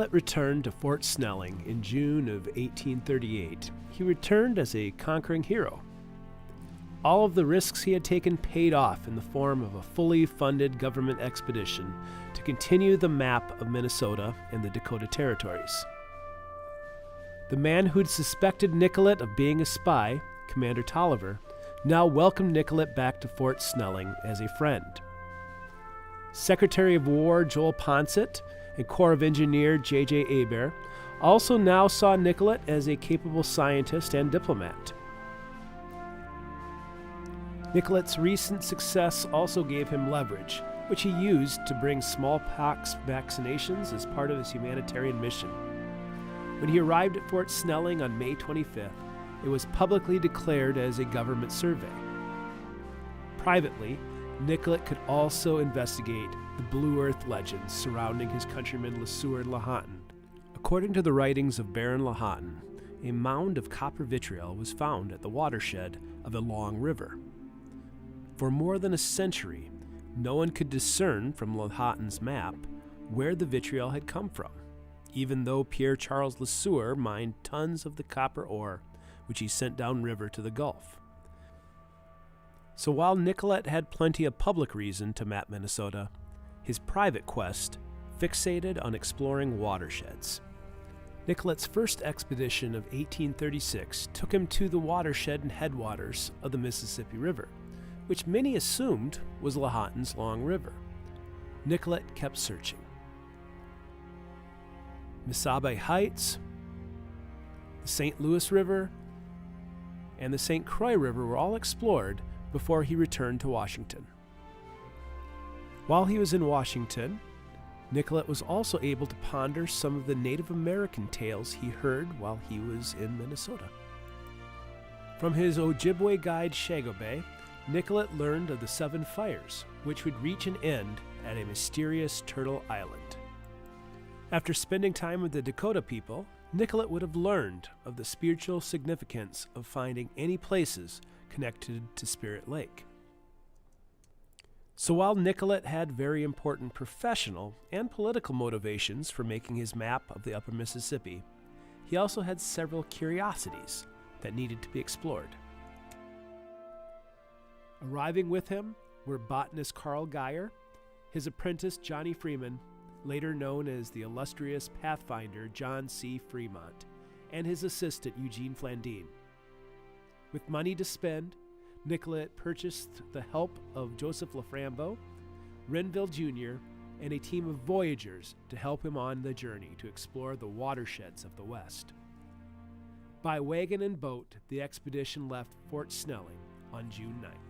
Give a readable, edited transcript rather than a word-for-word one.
Nicollet returned to Fort Snelling in June of 1838. He returned as a conquering hero. All of the risks he had taken paid off in the form of a fully funded government expedition to continue the map of Minnesota and the Dakota Territories. The man who'd suspected Nicollet of being a spy, Commander Tolliver, now welcomed Nicollet back to Fort Snelling as a friend. Secretary of War Joel Ponset and Corps of Engineer J.J. Hebert also now saw Nicollet as a capable scientist and diplomat. Nicollet's recent success also gave him leverage, which he used to bring smallpox vaccinations as part of his humanitarian mission. When he arrived at Fort Snelling on May 25th, it was publicly declared as a government survey. Privately, Nicollet could also investigate the Blue Earth legends surrounding his countryman Le Sueur de Lahontan. According to the writings of Baron Lahontan, a mound of copper vitriol was found at the watershed of a long river. For more than a century, no one could discern from Lahontan's map where the vitriol had come from, even though Pierre Charles Le Sueur mined tons of the copper ore, which he sent downriver to the Gulf. So while Nicollet had plenty of public reason to map Minnesota, his private quest fixated on exploring watersheds. Nicollet's first expedition of 1836 took him to the watershed and headwaters of the Mississippi River, which many assumed was Lahontan's Long River. Nicollet kept searching. Misabe Heights, the St. Louis River, and the St. Croix River were all explored before he returned to Washington. While he was in Washington, Nicollet was also able to ponder some of the Native American tales he heard while he was in Minnesota. From his Ojibwe guide Shagobay, Nicollet learned of the 7 fires, which would reach an end at a mysterious Turtle Island. After spending time with the Dakota people, Nicollet would have learned of the spiritual significance of finding any places connected to Spirit Lake. So while Nicollet had very important professional and political motivations for making his map of the upper Mississippi, he also had several curiosities that needed to be explored. Arriving with him were botanist Carl Geyer, his apprentice Johnny Freeman, later known as the illustrious pathfinder John C. Fremont, and his assistant Eugene Flandine. With money to spend, Nicollet purchased the help of Joseph Laframboise, Renville Jr., and a team of voyagers to help him on the journey to explore the watersheds of the West. By wagon and boat, the expedition left Fort Snelling on June 9th.